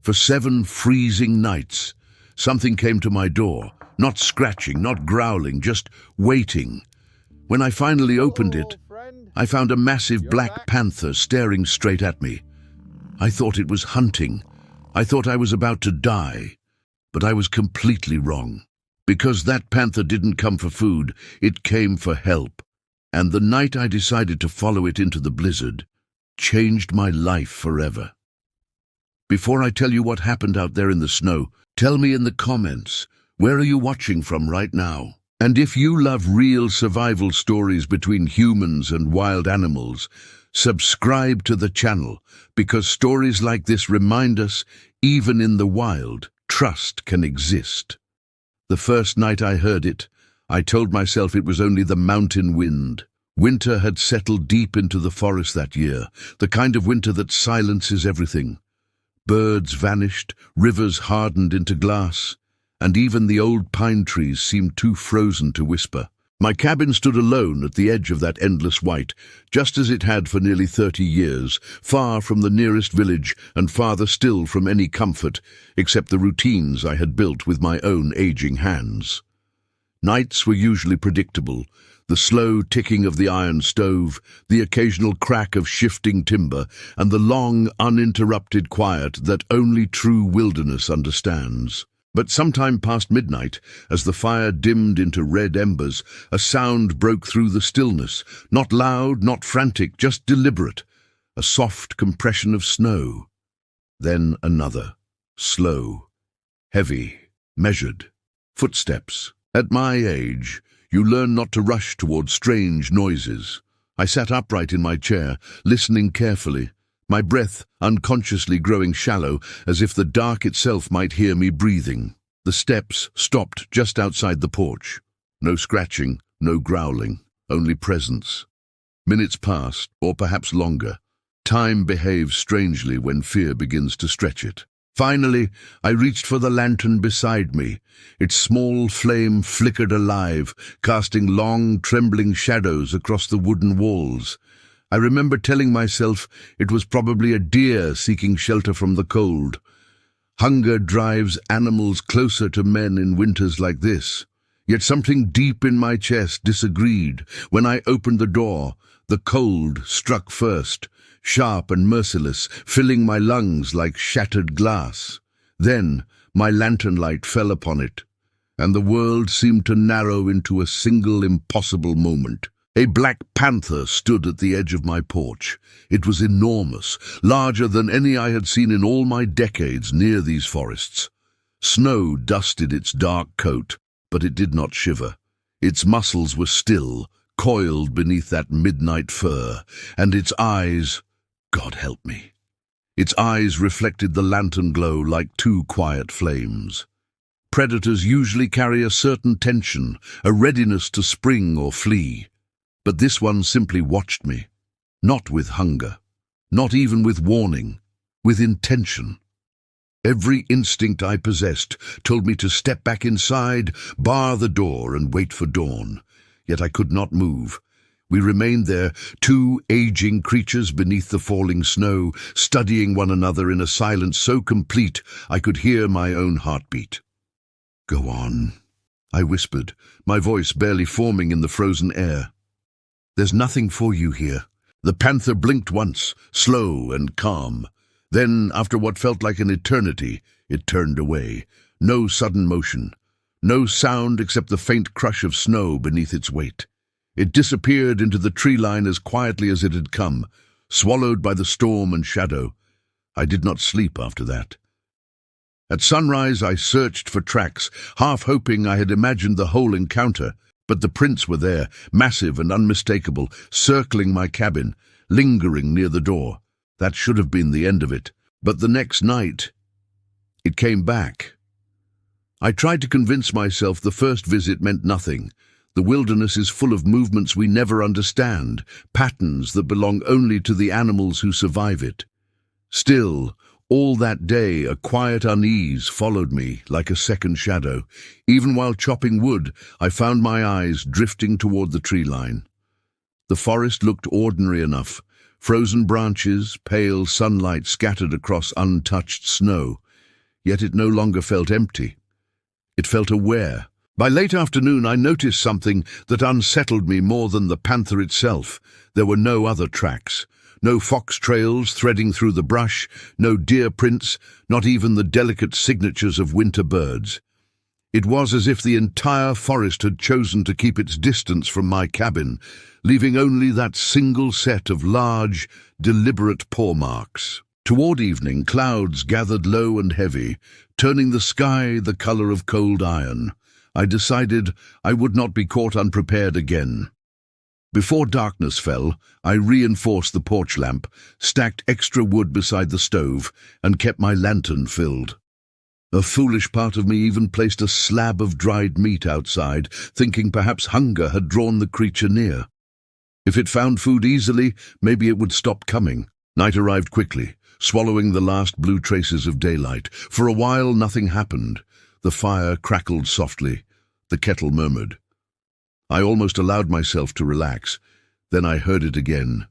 For 7 freezing nights, something came to my door, not scratching, not growling, just waiting. When I finally opened it, I found a massive black panther staring straight at me. I thought it was hunting. I thought I was about to die. But I was completely wrong. Because that panther didn't come for food, it came for help. And the night I decided to follow it into the blizzard changed my life forever. Before I tell you what happened out there in the snow, tell me in the comments, where are you watching from right now? And if you love real survival stories between humans and wild animals, subscribe to the channel, because stories like this remind us, even in the wild, trust can exist. The first night I heard it, I told myself it was only the mountain wind. Winter had settled deep into the forest that year, the kind of winter that silences everything. Birds vanished, rivers hardened into glass, and even the old pine trees seemed too frozen to whisper. My cabin stood alone at the edge of that endless white, just as it had for nearly 30 years, far from the nearest village and farther still from any comfort, except the routines I had built with my own aging hands. Nights were usually predictable, the slow ticking of the iron stove, the occasional crack of shifting timber, and the long, uninterrupted quiet that only true wilderness understands. But sometime past midnight, as the fire dimmed into red embers, a sound broke through the stillness, not loud, not frantic, just deliberate, a soft compression of snow. Then another, slow, heavy, measured, footsteps. At my age, you learn not to rush towards strange noises. I sat upright in my chair, listening carefully, my breath unconsciously growing shallow, as if the dark itself might hear me breathing. The steps stopped just outside the porch. No scratching, no growling, only presence. Minutes passed, or perhaps longer. Time behaves strangely when fear begins to stretch it. Finally, I reached for the lantern beside me. Its small flame flickered alive, casting long, trembling shadows across the wooden walls. I remember telling myself it was probably a deer seeking shelter from the cold. Hunger drives animals closer to men in winters like this. Yet something deep in my chest disagreed. When I opened the door, the cold struck first, sharp and merciless, filling my lungs like shattered glass. Then my lantern light fell upon it, and the world seemed to narrow into a single impossible moment. A black panther stood at the edge of my porch. It was enormous, larger than any I had seen in all my decades near these forests. Snow dusted its dark coat, but it did not shiver. Its muscles were still, coiled beneath that midnight fur, and its eyes, God help me, its eyes reflected the lantern glow like 2 quiet flames. Predators usually carry a certain tension, a readiness to spring or flee. But this one simply watched me, not with hunger, not even with warning, with intention. Every instinct I possessed told me to step back inside, bar the door, and wait for dawn. Yet I could not move. We remained there, 2 aging creatures beneath the falling snow, studying one another in a silence so complete I could hear my own heartbeat. "Go on," I whispered, my voice barely forming in the frozen air. "There's nothing for you here." The panther blinked once, slow and calm. Then, after what felt like an eternity, it turned away. No sudden motion. No sound except the faint crush of snow beneath its weight. It disappeared into the tree line as quietly as it had come, swallowed by the storm and shadow. I did not sleep after that. At sunrise I searched for tracks, half hoping I had imagined the whole encounter. But the prints were there, massive and unmistakable, circling my cabin, lingering near the door. That should have been the end of it. But the next night, it came back. I tried to convince myself the first visit meant nothing. The wilderness is full of movements we never understand, patterns that belong only to the animals who survive it. Still, all that day, a quiet unease followed me like a second shadow. Even while chopping wood, I found my eyes drifting toward the tree line. The forest looked ordinary enough. Frozen branches, pale sunlight scattered across untouched snow. yet it no longer felt empty. It felt aware. By late afternoon, I noticed something that unsettled me more than the panther itself. There were no other tracks. No fox trails threading through the brush, no deer prints, not even the delicate signatures of winter birds. It was as if the entire forest had chosen to keep its distance from my cabin, leaving only that single set of large, deliberate paw marks. Toward evening, clouds gathered low and heavy, turning the sky the color of cold iron. I decided I would not be caught unprepared again. Before darkness fell, I reinforced the porch lamp, stacked extra wood beside the stove, and kept my lantern filled. A foolish part of me even placed a slab of dried meat outside, thinking perhaps hunger had drawn the creature near. If it found food easily, maybe it would stop coming. Night arrived quickly, swallowing the last blue traces of daylight. For a while, nothing happened. The fire crackled softly. The kettle murmured. I almost allowed myself to relax. Then I heard it again.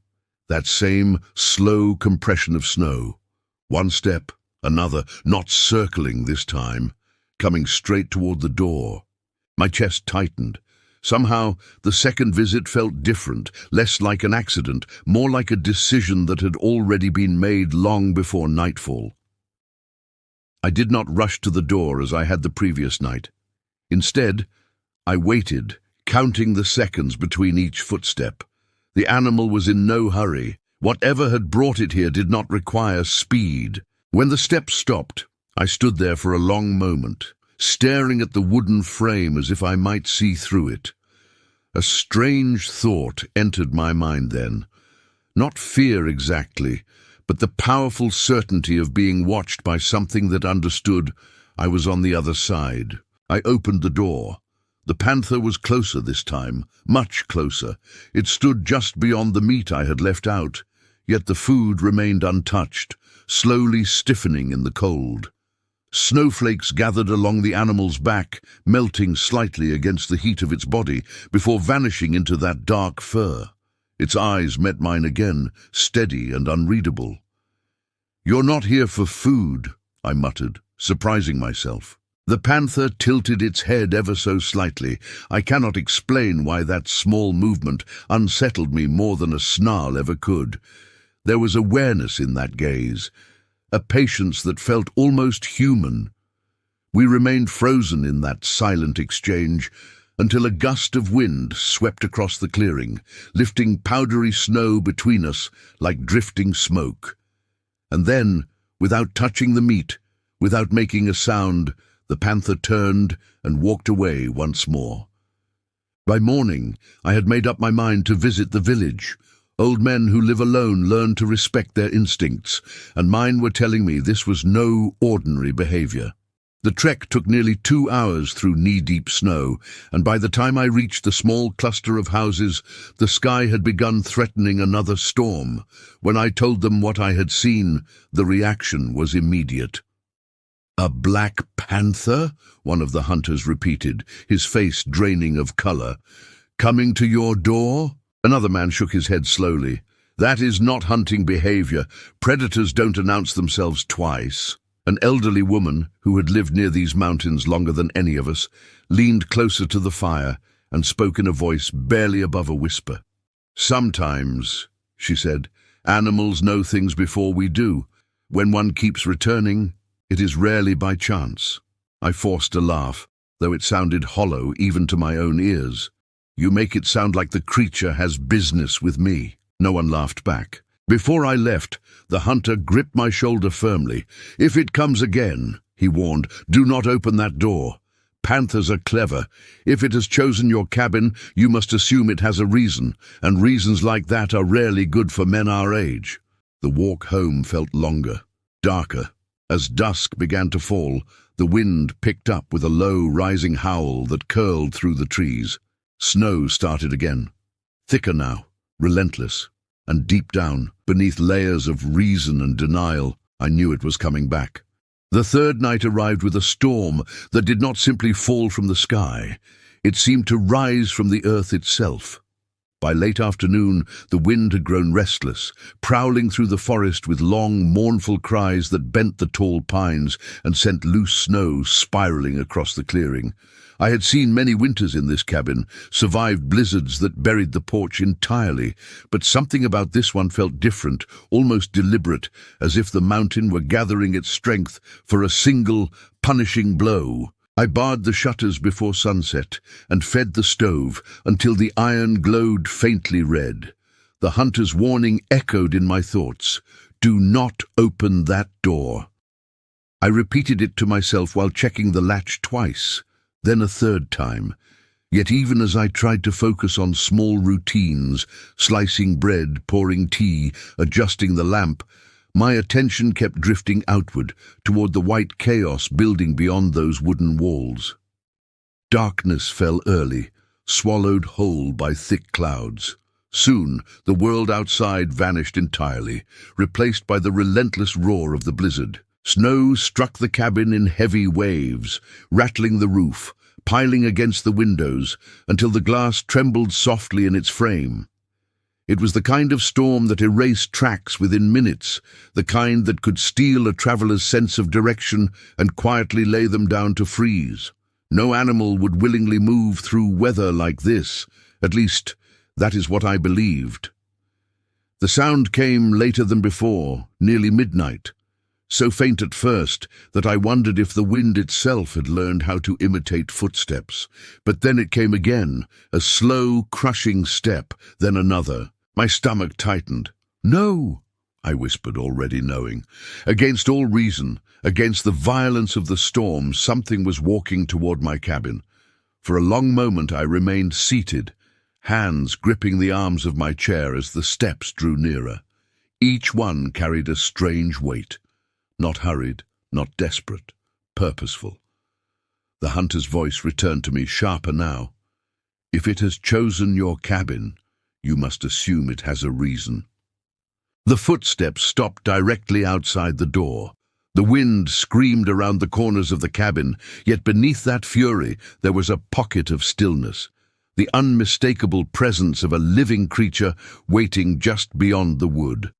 That same slow compression of snow. One step, another, not circling this time, coming straight toward the door. My chest tightened. Somehow, the second visit felt different, less like an accident, more like a decision that had already been made long before nightfall. I did not rush to the door as I had the previous night. Instead, I waited, counting the seconds between each footstep. The animal was in no hurry. Whatever had brought it here did not require speed. When the steps stopped, I stood there for a long moment, staring at the wooden frame as if I might see through it. A strange thought entered my mind then. Not fear exactly, but the powerful certainty of being watched by something that understood I was on the other side. I opened the door. The panther was closer this time, much closer. It stood just beyond the meat I had left out, yet the food remained untouched, slowly stiffening in the cold. Snowflakes gathered along the animal's back, melting slightly against the heat of its body, before vanishing into that dark fur. Its eyes met mine again, steady and unreadable. "You're not here for food," I muttered, surprising myself. The panther tilted its head ever so slightly. I cannot explain why that small movement unsettled me more than a snarl ever could. There was awareness in that gaze, a patience that felt almost human. We remained frozen in that silent exchange until a gust of wind swept across the clearing, lifting powdery snow between us like drifting smoke. And then, without touching the meat, without making a sound, the panther turned and walked away once more. By morning, I had made up my mind to visit the village. Old men who live alone learn to respect their instincts, and mine were telling me this was no ordinary behavior. The trek took nearly 2 hours through knee-deep snow, and by the time I reached the small cluster of houses, the sky had begun threatening another storm. When I told them what I had seen, the reaction was immediate. "A black panther?" one of the hunters repeated, his face draining of color. "Coming to your door?" Another man shook his head slowly. "That is not hunting behavior. Predators don't announce themselves twice." An elderly woman, who had lived near these mountains longer than any of us, leaned closer to the fire and spoke in a voice barely above a whisper. "Sometimes," she said, "animals know things before we do. When one keeps returning, it is rarely by chance." I forced a laugh, though it sounded hollow even to my own ears. "You make it sound like the creature has business with me." No one laughed back. Before I left, the hunter gripped my shoulder firmly. "If it comes again," he warned, "do not open that door. Panthers are clever. If it has chosen your cabin, you must assume it has a reason, and reasons like that are rarely good for men our age." The walk home felt longer, darker. As dusk began to fall, the wind picked up with a low, rising howl that curled through the trees. Snow started again, thicker now, relentless, and deep down, beneath layers of reason and denial, I knew it was coming back. The third night arrived with a storm that did not simply fall from the sky. It seemed to rise from the earth itself. By late afternoon, the wind had grown restless, prowling through the forest with long, mournful cries that bent the tall pines and sent loose snow spiraling across the clearing. I had seen many winters in this cabin, survived blizzards that buried the porch entirely, but something about this one felt different, almost deliberate, as if the mountain were gathering its strength for a single, punishing blow. I barred the shutters before sunset and fed the stove until the iron glowed faintly red. The hunter's warning echoed in my thoughts. Do not open that door. I repeated it to myself while checking the latch twice, then a third time. Yet even as I tried to focus on small routines, slicing bread, pouring tea, adjusting the lamp, my attention kept drifting outward, toward the white chaos building beyond those wooden walls. Darkness fell early, swallowed whole by thick clouds. Soon, the world outside vanished entirely, replaced by the relentless roar of the blizzard. Snow struck the cabin in heavy waves, rattling the roof, piling against the windows, until the glass trembled softly in its frame. It was the kind of storm that erased tracks within minutes, the kind that could steal a traveler's sense of direction and quietly lay them down to freeze. No animal would willingly move through weather like this. At least, that is what I believed. The sound came later than before, nearly midnight, so faint at first that I wondered if the wind itself had learned how to imitate footsteps. But then it came again, a slow, crushing step, then another. My stomach tightened. "No!" I whispered, already knowing. Against all reason, against the violence of the storm, something was walking toward my cabin. For a long moment I remained seated, hands gripping the arms of my chair as the steps drew nearer. Each one carried a strange weight. Not hurried, not desperate, purposeful. The hunter's voice returned to me, sharper now. "If it has chosen your cabin, you must assume it has a reason." The footsteps stopped directly outside the door. The wind screamed around the corners of the cabin, yet beneath that fury there was a pocket of stillness, the unmistakable presence of a living creature waiting just beyond the wood.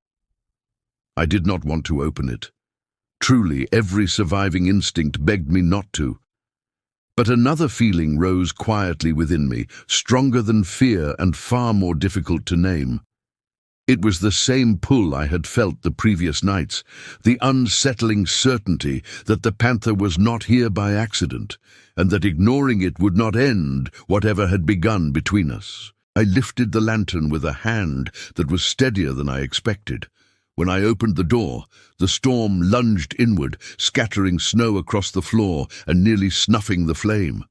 I did not want to open it. Truly, every surviving instinct begged me not to. But another feeling rose quietly within me, stronger than fear and far more difficult to name. It was the same pull I had felt the previous nights, the unsettling certainty that the panther was not here by accident, and that ignoring it would not end whatever had begun between us. I lifted the lantern with a hand that was steadier than I expected. When I opened the door, the storm lunged inward, scattering snow across the floor and nearly snuffing the flame.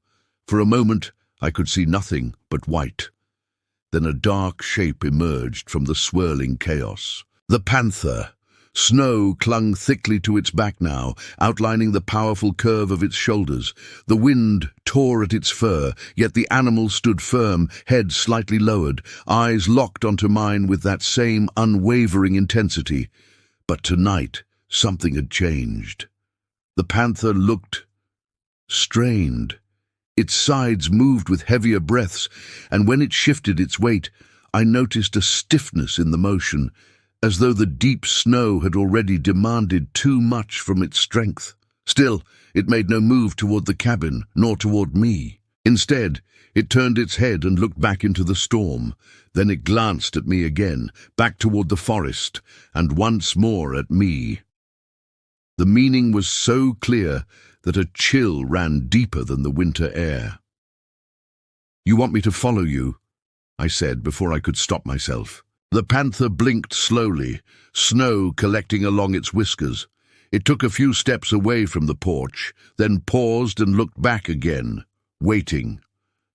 For a moment, I could see nothing but white. Then a dark shape emerged from the swirling chaos. The panther. Snow clung thickly to its back now, outlining the powerful curve of its shoulders. The wind tore at its fur, yet the animal stood firm, head slightly lowered, eyes locked onto mine with that same unwavering intensity. But tonight, something had changed. The panther looked strained. Its sides moved with heavier breaths, and when it shifted its weight, I noticed a stiffness in the motion, as though the deep snow had already demanded too much from its strength. Still, it made no move toward the cabin, nor toward me. Instead, it turned its head and looked back into the storm. Then it glanced at me again, back toward the forest, and once more at me. The meaning was so clear that a chill ran deeper than the winter air. "You want me to follow you?" I said before I could stop myself. The panther blinked slowly, snow collecting along its whiskers. It took a few steps away from the porch, then paused and looked back again, waiting.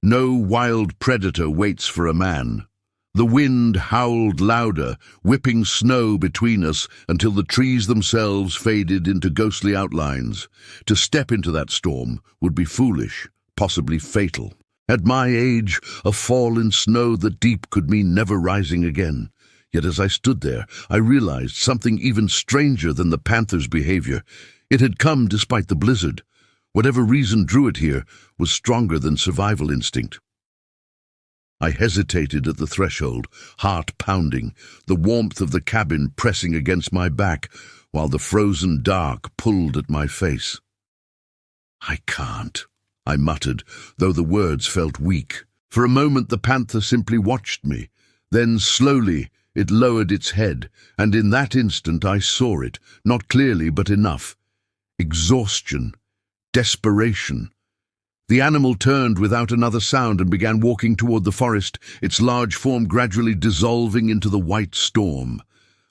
No wild predator waits for a man. The wind howled louder, whipping snow between us until the trees themselves faded into ghostly outlines. To step into that storm would be foolish, possibly fatal. At my age, a fall in snow that deep could mean never rising again. Yet as I stood there, I realized something even stranger than the panther's behavior. It had come despite the blizzard. Whatever reason drew it here was stronger than survival instinct. I hesitated at the threshold, heart pounding, the warmth of the cabin pressing against my back, while the frozen dark pulled at my face. "I can't," I muttered, though the words felt weak. For a moment the panther simply watched me. Then, slowly, it lowered its head, and in that instant I saw it, not clearly but enough. Exhaustion. Desperation. The animal turned without another sound and began walking toward the forest, its large form gradually dissolving into the white storm.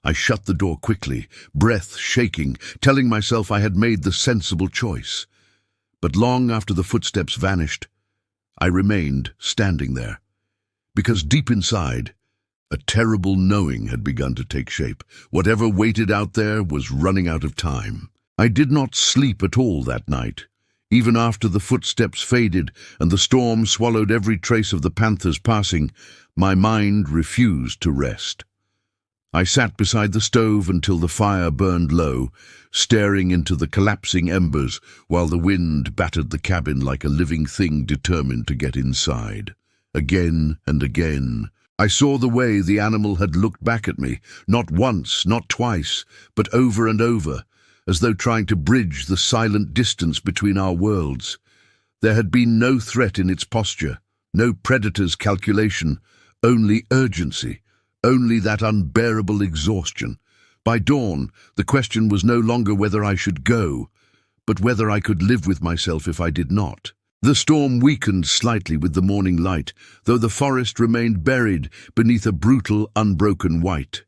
I shut the door quickly, breath shaking, telling myself I had made the sensible choice. But long after the footsteps vanished, I remained standing there, because deep inside, a terrible knowing had begun to take shape. Whatever waited out there was running out of time. I did not sleep at all that night. Even after the footsteps faded and the storm swallowed every trace of the panther's passing, my mind refused to rest. I sat beside the stove until the fire burned low, staring into the collapsing embers while the wind battered the cabin like a living thing determined to get inside. Again and again, I saw the way the animal had looked back at me, not once, not twice, but over and over, as though trying to bridge the silent distance between our worlds. There had been no threat in its posture, no predator's calculation, only urgency, only that unbearable exhaustion. By dawn, the question was no longer whether I should go, but whether I could live with myself if I did not. The storm weakened slightly with the morning light, though the forest remained buried beneath a brutal, unbroken white.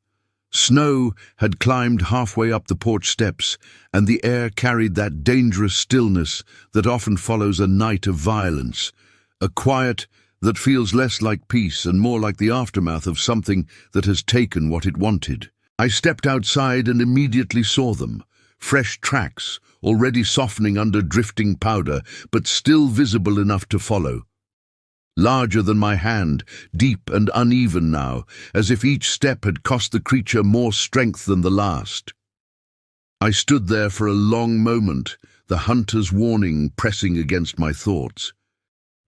Snow had climbed halfway up the porch steps, and the air carried that dangerous stillness that often follows a night of violence, a quiet that feels less like peace and more like the aftermath of something that has taken what it wanted. I stepped outside and immediately saw them, fresh tracks, already softening under drifting powder, but still visible enough to follow. Larger than my hand, deep and uneven now, as if each step had cost the creature more strength than the last. I stood there for a long moment, the hunter's warning pressing against my thoughts.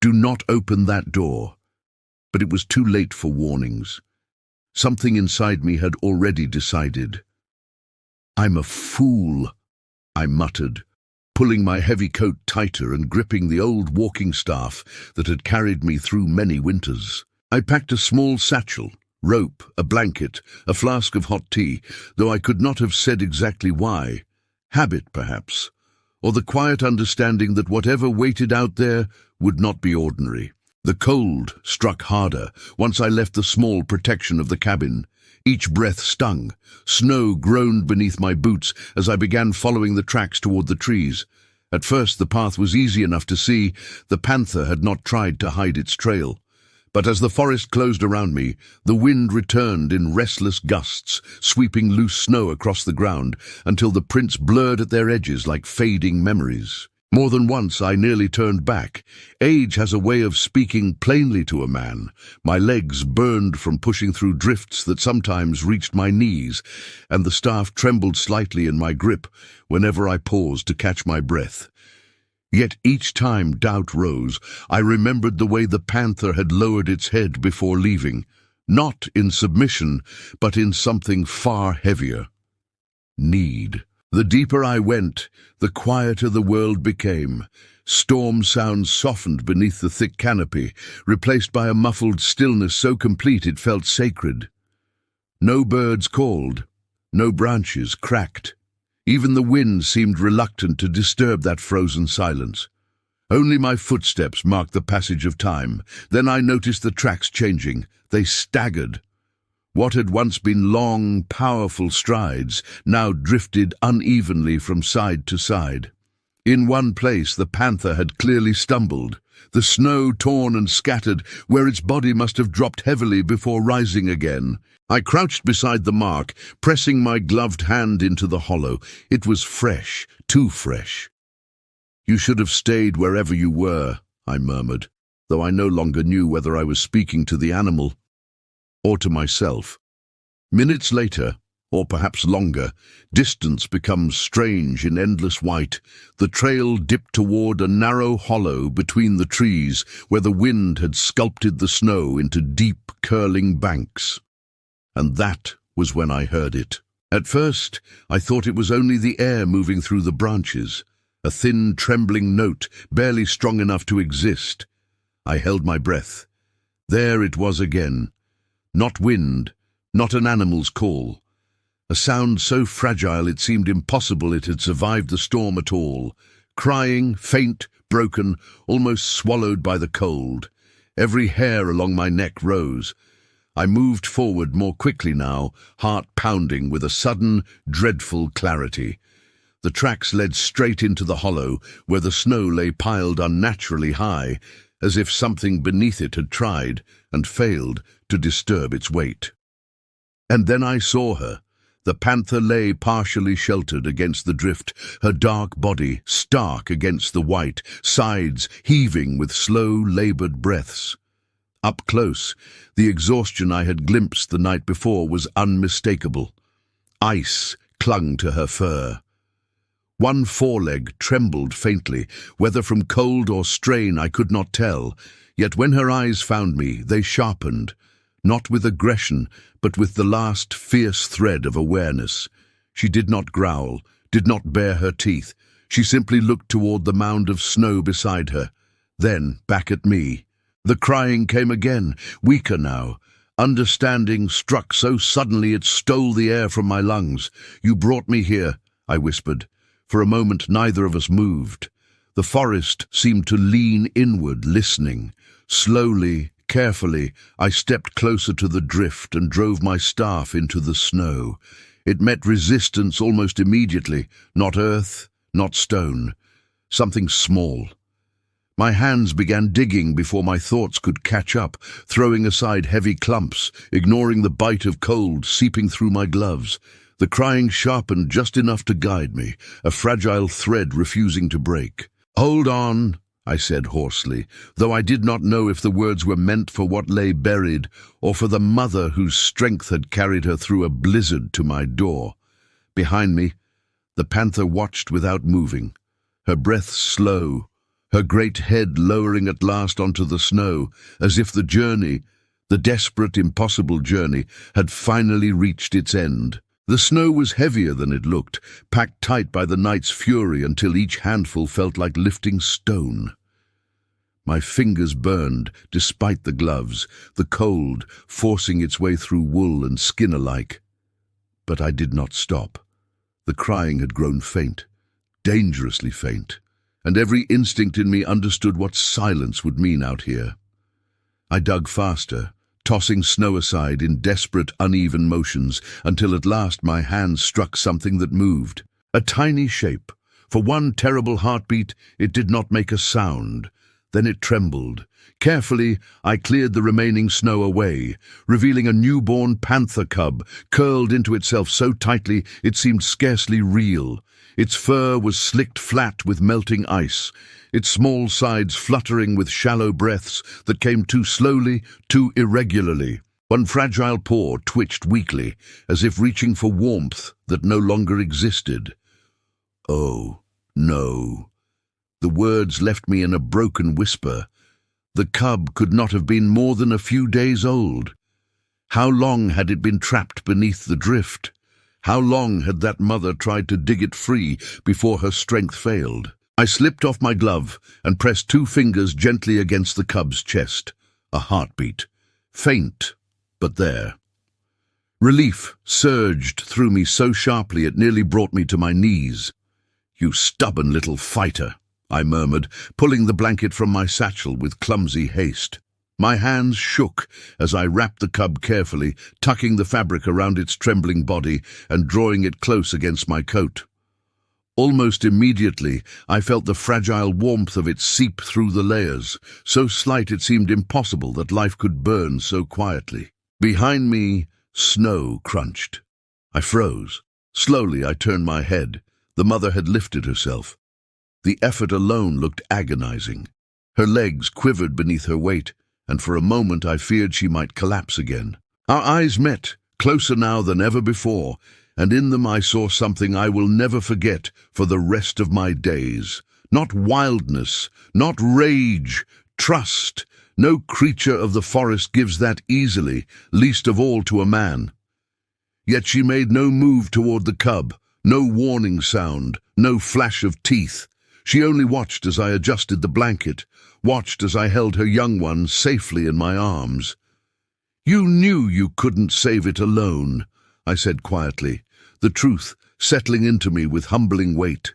Do not open that door. But it was too late for warnings. Something inside me had already decided. "I'm a fool," I muttered, pulling my heavy coat tighter and gripping the old walking staff that had carried me through many winters. I packed a small satchel, rope, a blanket, a flask of hot tea, though I could not have said exactly why. Habit, perhaps, or the quiet understanding that whatever waited out there would not be ordinary. The cold struck harder once I left the small protection of the cabin. Each breath stung. Snow groaned beneath my boots as I began following the tracks toward the trees. At first the path was easy enough to see. The panther had not tried to hide its trail. But as the forest closed around me, the wind returned in restless gusts, sweeping loose snow across the ground until the prints blurred at their edges like fading memories. More than once I nearly turned back. Age has a way of speaking plainly to a man. My legs burned from pushing through drifts that sometimes reached my knees, and the staff trembled slightly in my grip whenever I paused to catch my breath. Yet each time doubt rose, I remembered the way the panther had lowered its head before leaving, not in submission, but in something far heavier. Need. The deeper I went, the quieter the world became. Storm sounds softened beneath the thick canopy, replaced by a muffled stillness so complete it felt sacred. No birds called, no branches cracked. Even the wind seemed reluctant to disturb that frozen silence. Only my footsteps marked the passage of time. Then I noticed the tracks changing. They staggered. What had once been long, powerful strides now drifted unevenly from side to side. In one place the panther had clearly stumbled, the snow torn and scattered where its body must have dropped heavily before rising again. I crouched beside the mark, pressing my gloved hand into the hollow. It was fresh, too fresh. "You should have stayed wherever you were," I murmured, though I no longer knew whether I was speaking to the animal or to myself. Minutes later, or perhaps longer. Distance becomes strange in endless white. The trail dipped toward a narrow hollow between the trees where the wind had sculpted the snow into deep, curling banks. And that was when I heard it. At first, I thought it was only the air moving through the branches, a thin, trembling note, barely strong enough to exist. I held my breath. There it was again. Not wind, not an animal's call. A sound so fragile it seemed impossible it had survived the storm at all. Crying, faint, broken, almost swallowed by the cold. Every hair along my neck rose. I moved forward more quickly now, heart pounding with a sudden, dreadful clarity. The tracks led straight into the hollow, where the snow lay piled unnaturally high, as if something beneath it had tried, and failed, to disturb its weight. And then I saw her. The panther lay partially sheltered against the drift, her dark body stark against the white, sides heaving with slow, labored breaths. Up close, the exhaustion I had glimpsed the night before was unmistakable. Ice clung to her fur. One foreleg trembled faintly, whether from cold or strain I could not tell, yet when her eyes found me, they sharpened, not with aggression, but with the last fierce thread of awareness. She did not growl, did not bare her teeth. She simply looked toward the mound of snow beside her, then back at me. The crying came again, weaker now. Understanding struck so suddenly it stole the air from my lungs. "You brought me here," I whispered. For a moment neither of us moved. The forest seemed to lean inward, listening. Slowly, carefully, I stepped closer to the drift and drove my staff into the snow. It met resistance almost immediately, not earth, not stone. Something small. My hands began digging before my thoughts could catch up, throwing aside heavy clumps, ignoring the bite of cold seeping through my gloves. The crying sharpened just enough to guide me, a fragile thread refusing to break. "Hold on," I said hoarsely, though I did not know if the words were meant for what lay buried or for the mother whose strength had carried her through a blizzard to my door. Behind me, the panther watched without moving, her breath slow, her great head lowering at last onto the snow, as if the journey, the desperate, impossible journey, had finally reached its end. The snow was heavier than it looked, packed tight by the night's fury until each handful felt like lifting stone. My fingers burned, despite the gloves, the cold forcing its way through wool and skin alike. But I did not stop. The crying had grown faint, dangerously faint, and every instinct in me understood what silence would mean out here. I dug faster, tossing snow aside in desperate, uneven motions, until at last my hands struck something that moved. A tiny shape. For one terrible heartbeat, it did not make a sound. Then it trembled. Carefully, I cleared the remaining snow away, revealing a newborn panther cub, curled into itself so tightly it seemed scarcely real. Its fur was slicked flat with melting ice, its small sides fluttering with shallow breaths that came too slowly, too irregularly. One fragile paw twitched weakly, as if reaching for warmth that no longer existed. "Oh, no." The words left me in a broken whisper. The cub could not have been more than a few days old. How long had it been trapped beneath the drift? How long had that mother tried to dig it free before her strength failed? I slipped off my glove and pressed 2 fingers gently against the cub's chest. A heartbeat. Faint, but there. Relief surged through me so sharply it nearly brought me to my knees. "You stubborn little fighter," I murmured, pulling the blanket from my satchel with clumsy haste. My hands shook as I wrapped the cub carefully, tucking the fabric around its trembling body and drawing it close against my coat. Almost immediately, I felt the fragile warmth of it seep through the layers, so slight it seemed impossible that life could burn so quietly. Behind me, snow crunched. I froze. Slowly, I turned my head. The mother had lifted herself. The effort alone looked agonizing. Her legs quivered beneath her weight, and for a moment I feared she might collapse again. Our eyes met, closer now than ever before, and in them I saw something I will never forget for the rest of my days. Not wildness, not rage, trust. No creature of the forest gives that easily, least of all to a man. Yet she made no move toward the cub, no warning sound, no flash of teeth. She only watched as I adjusted the blanket, watched as I held her young one safely in my arms. "You knew you couldn't save it alone," I said quietly, the truth settling into me with humbling weight.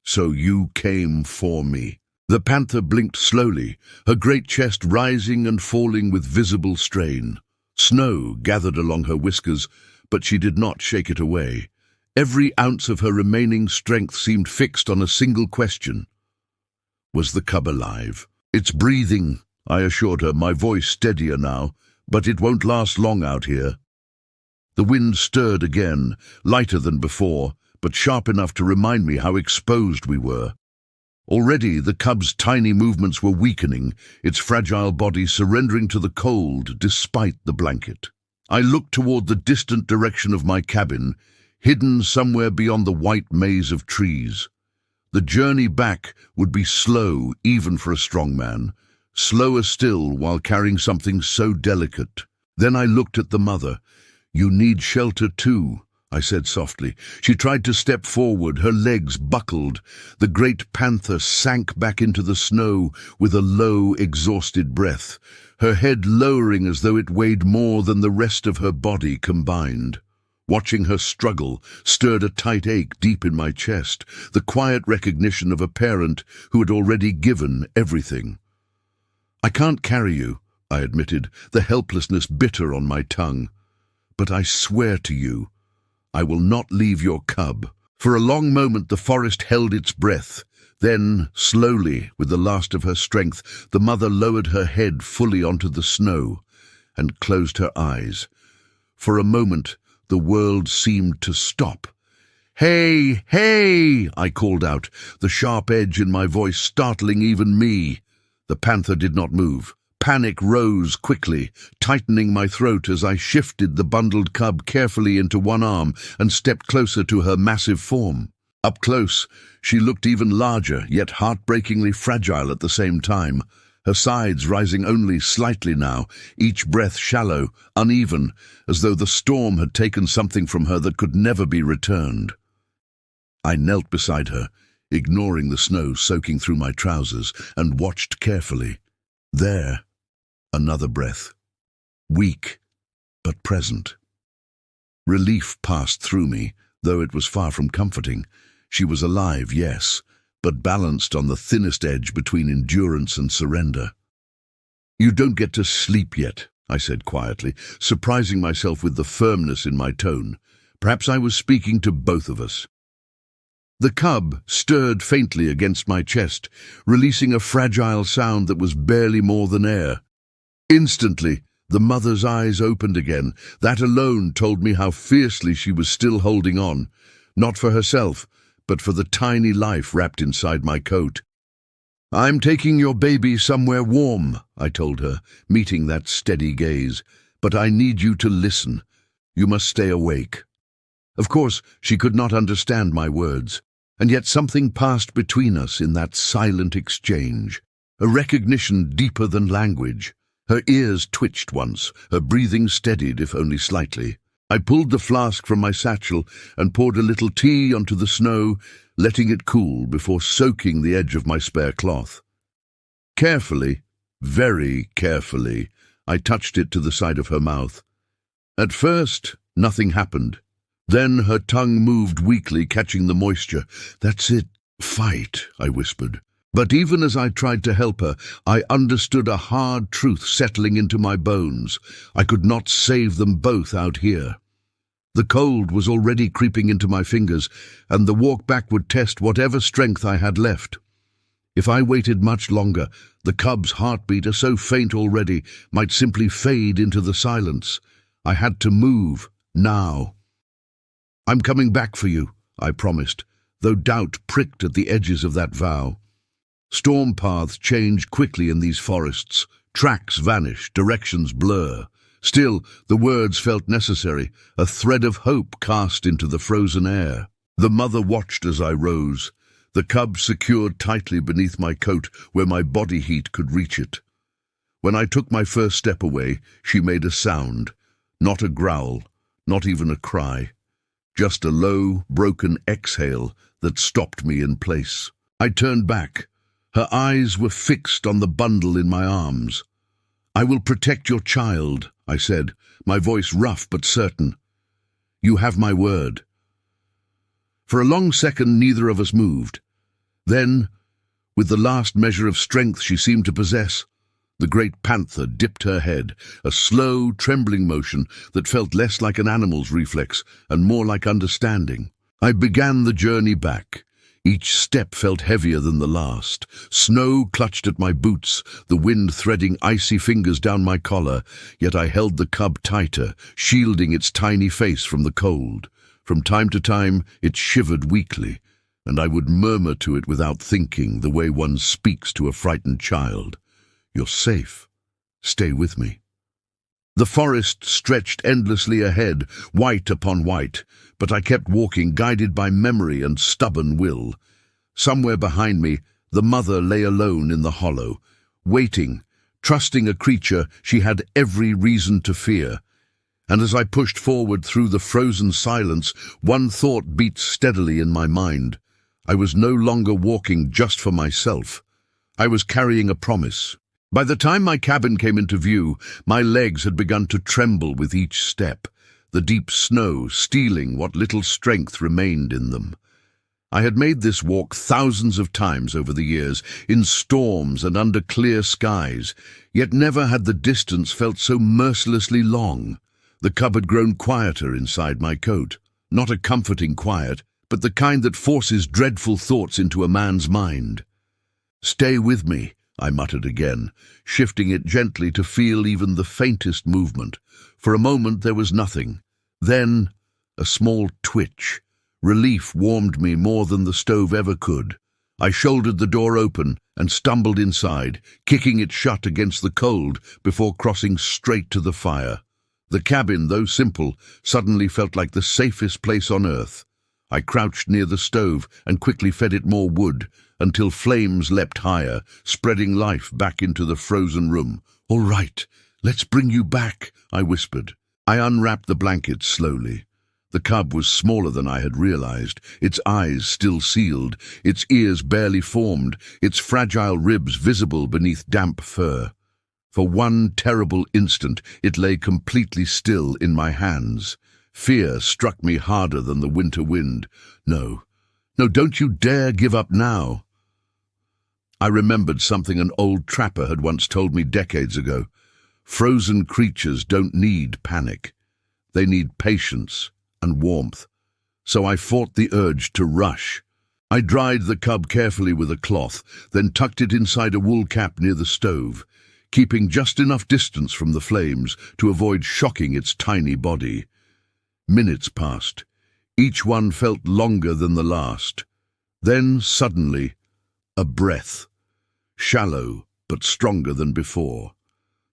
"So you came for me." The panther blinked slowly, her great chest rising and falling with visible strain. Snow gathered along her whiskers, but she did not shake it away. Every ounce of her remaining strength seemed fixed on a single question. Was the cub alive? "It's breathing," I assured her, my voice steadier now, "but it won't last long out here." The wind stirred again, lighter than before, but sharp enough to remind me how exposed we were. Already the cub's tiny movements were weakening, its fragile body surrendering to the cold despite the blanket. I looked toward the distant direction of my cabin, hidden somewhere beyond the white maze of trees. The journey back would be slow, even for a strong man, slower still while carrying something so delicate. Then I looked at the mother. "You need shelter too," I said softly. She tried to step forward, her legs buckled. The great panther sank back into the snow with a low, exhausted breath, her head lowering as though it weighed more than the rest of her body combined. Watching her struggle stirred a tight ache deep in my chest, the quiet recognition of a parent who had already given everything. "I can't carry you," I admitted, the helplessness bitter on my tongue. "But I swear to you, I will not leave your cub." For a long moment the forest held its breath. Then, slowly, with the last of her strength, the mother lowered her head fully onto the snow and closed her eyes. For a moment, the world seemed to stop. "Hey, hey!" I called out, the sharp edge in my voice startling even me. The panther did not move. Panic rose quickly, tightening my throat as I shifted the bundled cub carefully into one arm and stepped closer to her massive form. Up close, she looked even larger, yet heartbreakingly fragile at the same time, her sides rising only slightly now, each breath shallow, uneven, as though the storm had taken something from her that could never be returned. I knelt beside her, ignoring the snow soaking through my trousers, and watched carefully. There, another breath. Weak, but present. Relief passed through me, though it was far from comforting. She was alive, yes, but balanced on the thinnest edge between endurance and surrender. "You don't get to sleep yet," I said quietly, surprising myself with the firmness in my tone. Perhaps I was speaking to both of us. The cub stirred faintly against my chest, releasing a fragile sound that was barely more than air. Instantly, the mother's eyes opened again. That alone told me how fiercely she was still holding on, not for herself, but for the tiny life wrapped inside my coat. "I'm taking your baby somewhere warm," I told her, meeting that steady gaze. "But I need you to listen. You must stay awake." Of course, she could not understand my words, and yet something passed between us in that silent exchange, a recognition deeper than language. Her ears twitched once, her breathing steadied, if only slightly. I pulled the flask from my satchel and poured a little tea onto the snow, letting it cool before soaking the edge of my spare cloth. Carefully, very carefully, I touched it to the side of her mouth. At first, nothing happened. Then her tongue moved weakly, catching the moisture. "That's it. Fight," I whispered. But even as I tried to help her, I understood a hard truth settling into my bones. I could not save them both out here. The cold was already creeping into my fingers, and the walk back would test whatever strength I had left. If I waited much longer, the cub's heartbeat, so faint already, might simply fade into the silence. I had to move, now. "I'm coming back for you," I promised, though doubt pricked at the edges of that vow. Storm paths change quickly in these forests. Tracks vanish, directions blur. Still, the words felt necessary, a thread of hope cast into the frozen air. The mother watched as I rose, the cub secured tightly beneath my coat where my body heat could reach it. When I took my first step away, she made a sound, not a growl, not even a cry, just a low, broken exhale that stopped me in place. I turned back. Her eyes were fixed on the bundle in my arms. "I will protect your child," I said, my voice rough but certain. "You have my word." For a long second, neither of us moved. Then, with the last measure of strength she seemed to possess, the great panther dipped her head, a slow, trembling motion that felt less like an animal's reflex and more like understanding. I began the journey back. Each step felt heavier than the last. Snow clutched at my boots, the wind threading icy fingers down my collar, yet I held the cub tighter, shielding its tiny face from the cold. From time to time, it shivered weakly, and I would murmur to it without thinking, the way one speaks to a frightened child. "You're safe. Stay with me." The forest stretched endlessly ahead, white upon white, but I kept walking, guided by memory and stubborn will. Somewhere behind me, the mother lay alone in the hollow, waiting, trusting a creature she had every reason to fear. And as I pushed forward through the frozen silence, one thought beat steadily in my mind. I was no longer walking just for myself. I was carrying a promise. By the time my cabin came into view, my legs had begun to tremble with each step, the deep snow stealing what little strength remained in them. I had made this walk thousands of times over the years, in storms and under clear skies, yet never had the distance felt so mercilessly long. The cub had grown quieter inside my coat, not a comforting quiet, but the kind that forces dreadful thoughts into a man's mind. "Stay with me," I muttered again, shifting it gently to feel even the faintest movement. For a moment there was nothing. Then, a small twitch. Relief warmed me more than the stove ever could. I shouldered the door open and stumbled inside, kicking it shut against the cold before crossing straight to the fire. The cabin, though simple, suddenly felt like the safest place on earth. I crouched near the stove and quickly fed it more wood, until flames leapt higher, spreading life back into the frozen room. "All right, let's bring you back," I whispered. I unwrapped the blankets slowly. The cub was smaller than I had realized, its eyes still sealed, its ears barely formed, its fragile ribs visible beneath damp fur. For one terrible instant, it lay completely still in my hands. Fear struck me harder than the winter wind. No, don't you dare give up now." I remembered something an old trapper had once told me decades ago. Frozen creatures don't need panic. They need patience and warmth. So I fought the urge to rush. I dried the cub carefully with a cloth, then tucked it inside a wool cap near the stove, keeping just enough distance from the flames to avoid shocking its tiny body. Minutes passed. Each one felt longer than the last. Then, suddenly, a breath. Shallow, but stronger than before.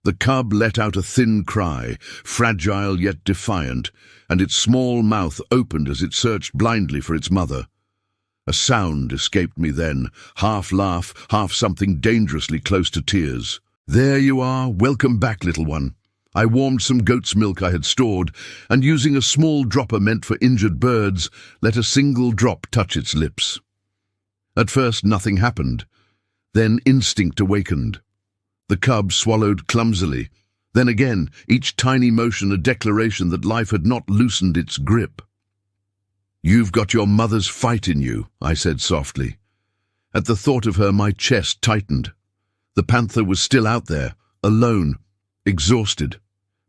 The cub let out a thin cry, fragile yet defiant, and its small mouth opened as it searched blindly for its mother. A sound escaped me then, half laugh, half something dangerously close to tears. "There you are, welcome back, little one." I warmed some goat's milk I had stored, and using a small dropper meant for injured birds, let a single drop touch its lips. At first nothing happened. Then instinct awakened. The cub swallowed clumsily. Then again, each tiny motion a declaration that life had not loosened its grip. "You've got your mother's fight in you," I said softly. At the thought of her, my chest tightened. The panther was still out there, alone, exhausted,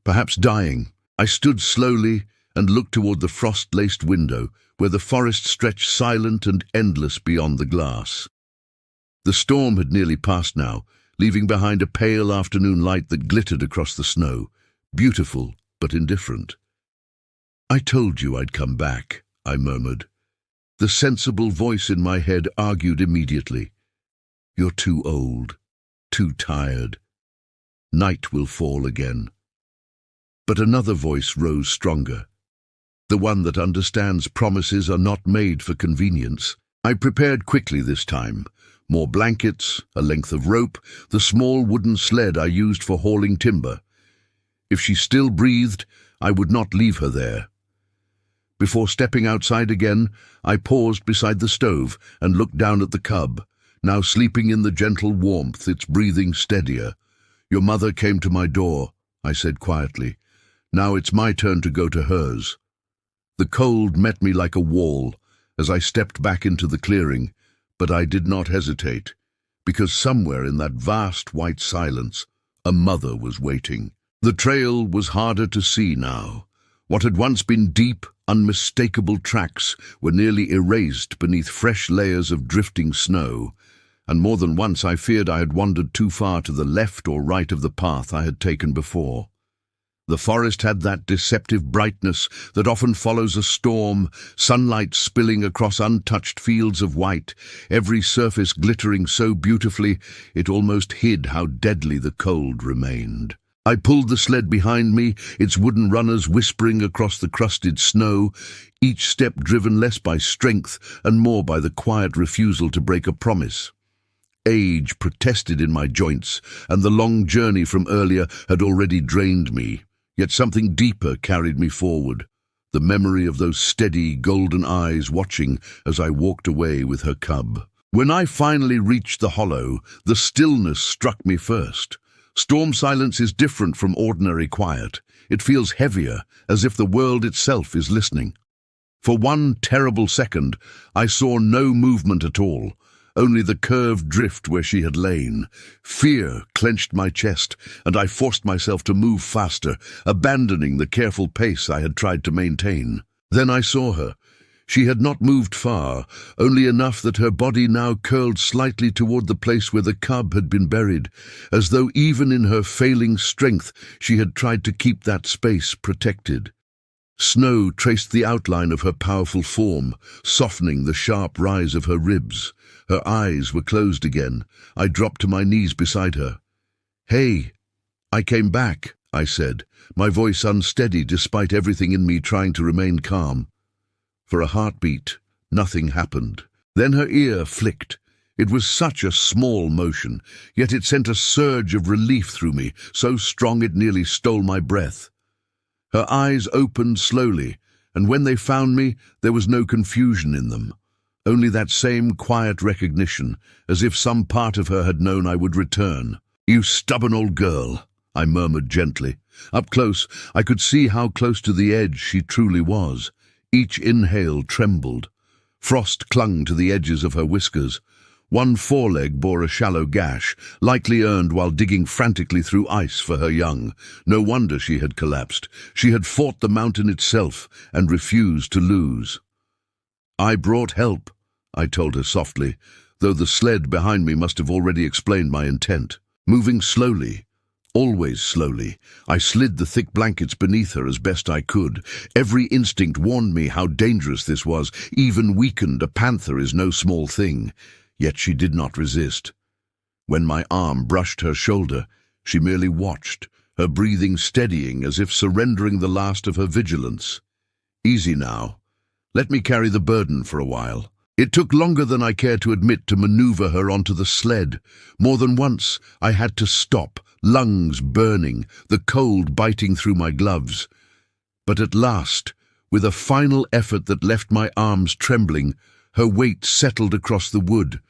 perhaps dying. I stood slowly and looked toward the frost-laced window, where the forest stretched silent and endless beyond the glass. The storm had nearly passed now, leaving behind a pale afternoon light that glittered across the snow, beautiful but indifferent. "I told you I'd come back," I murmured. The sensible voice in my head argued immediately. "You're too old, too tired. Night will fall again." But another voice rose stronger, the one that understands promises are not made for convenience. I prepared quickly this time. More blankets, a length of rope, the small wooden sled I used for hauling timber. If she still breathed, I would not leave her there. Before stepping outside again, I paused beside the stove and looked down at the cub, now sleeping in the gentle warmth, its breathing steadier. "Your mother came to my door," I said quietly. "Now it's my turn to go to hers." The cold met me like a wall as I stepped back into the clearing, but I did not hesitate, because somewhere in that vast white silence, a mother was waiting. The trail was harder to see now. What had once been deep, unmistakable tracks were nearly erased beneath fresh layers of drifting snow, and more than once I feared I had wandered too far to the left or right of the path I had taken before. The forest had that deceptive brightness that often follows a storm, sunlight spilling across untouched fields of white, every surface glittering so beautifully it almost hid how deadly the cold remained. I pulled the sled behind me, its wooden runners whispering across the crusted snow, each step driven less by strength and more by the quiet refusal to break a promise. Age protested in my joints, and the long journey from earlier had already drained me. Yet something deeper carried me forward, the memory of those steady, golden eyes watching as I walked away with her cub. When I finally reached the hollow, the stillness struck me first. Storm silence is different from ordinary quiet. It feels heavier, as if the world itself is listening. For one terrible second, I saw no movement at all, only the curved drift where she had lain. Fear clenched my chest, and I forced myself to move faster, abandoning the careful pace I had tried to maintain. Then I saw her. She had not moved far, only enough that her body now curled slightly toward the place where the cub had been buried, as though even in her failing strength she had tried to keep that space protected. Snow traced the outline of her powerful form, softening the sharp rise of her ribs. Her eyes were closed again. I dropped to my knees beside her. "Hey, I came back," I said, my voice unsteady despite everything in me trying to remain calm. For a heartbeat, nothing happened. Then her ear flicked. It was such a small motion, yet it sent a surge of relief through me, so strong it nearly stole my breath. Her eyes opened slowly, and when they found me, there was no confusion in them. Only that same quiet recognition, as if some part of her had known I would return. "You stubborn old girl," I murmured gently. Up close, I could see how close to the edge she truly was. Each inhale trembled. Frost clung to the edges of her whiskers. One foreleg bore a shallow gash, likely earned while digging frantically through ice for her young. No wonder she had collapsed. She had fought the mountain itself and refused to lose. "I brought help," I told her softly, though the sled behind me must have already explained my intent. Moving slowly, always slowly, I slid the thick blankets beneath her as best I could. Every instinct warned me how dangerous this was. Even weakened, a panther is no small thing. Yet she did not resist. When my arm brushed her shoulder, she merely watched, her breathing steadying as if surrendering the last of her vigilance. "Easy now. Let me carry the burden for a while." It took longer than I cared to admit to maneuver her onto the sled. More than once I had to stop, lungs burning, the cold biting through my gloves. But at last, with a final effort that left my arms trembling, her weight settled across the wood.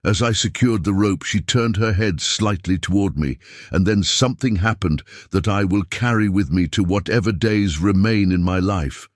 As I secured the rope, she turned her head slightly toward me, and then something happened that I will carry with me to whatever days remain in my life.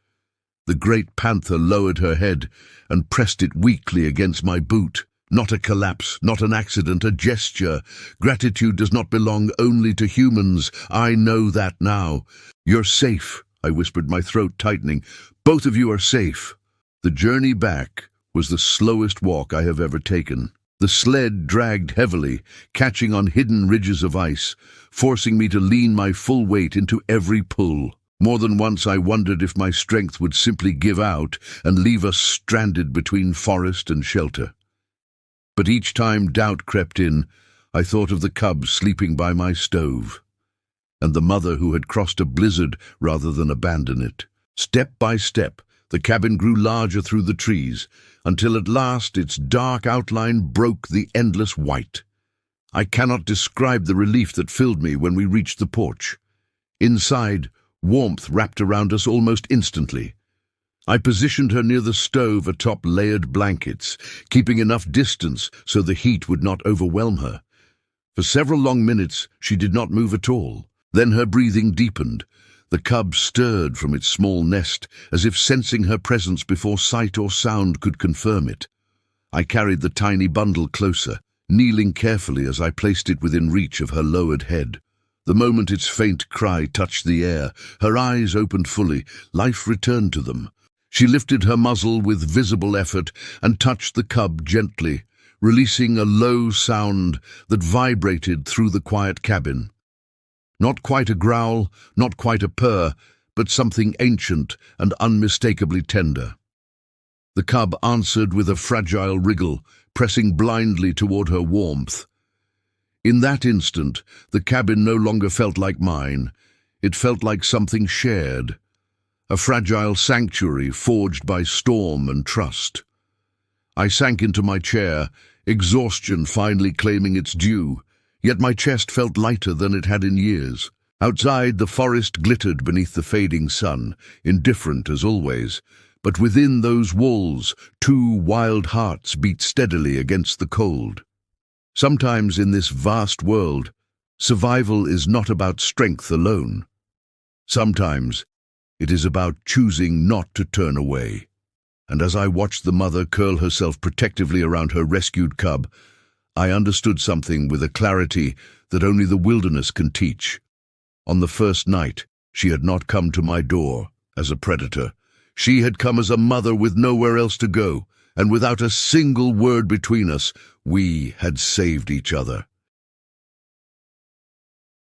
The great panther lowered her head and pressed it weakly against my boot. Not a collapse, not an accident, a gesture. Gratitude does not belong only to humans. I know that now. "You're safe," I whispered, my throat tightening. "Both of you are safe." The journey back was the slowest walk I have ever taken. The sled dragged heavily, catching on hidden ridges of ice, forcing me to lean my full weight into every pull. More than once I wondered if my strength would simply give out and leave us stranded between forest and shelter. But each time doubt crept in, I thought of the cub sleeping by my stove. and the mother who had crossed a blizzard rather than abandon it. Step by step, the cabin grew larger through the trees, until at last its dark outline broke the endless white. I cannot describe the relief that filled me when we reached the porch. Inside, warmth wrapped around us almost instantly. I positioned her near the stove atop layered blankets, keeping enough distance so the heat would not overwhelm her. For several long minutes, she did not move at all. Then her breathing deepened. The cub stirred from its small nest, as if sensing her presence before sight or sound could confirm it. I carried the tiny bundle closer, kneeling carefully as I placed it within reach of her lowered head. The moment its faint cry touched the air, her eyes opened fully, life returned to them. She lifted her muzzle with visible effort and touched the cub gently, releasing a low sound that vibrated through the quiet cabin. Not quite a growl, not quite a purr, but something ancient and unmistakably tender. The cub answered with a fragile wriggle, pressing blindly toward her warmth. In that instant, the cabin no longer felt like mine. It felt like something shared, a fragile sanctuary forged by storm and trust. I sank into my chair, exhaustion finally claiming its due, yet my chest felt lighter than it had in years. Outside, the forest glittered beneath the fading sun, indifferent as always, but within those walls, two wild hearts beat steadily against the cold. Sometimes in this vast world, survival is not about strength alone. Sometimes it is about choosing not to turn away. And as I watched the mother curl herself protectively around her rescued cub, I understood something with a clarity that only the wilderness can teach. On the first night, she had not come to my door as a predator. She had come as a mother with nowhere else to go, and without a single word between us, we had saved each other.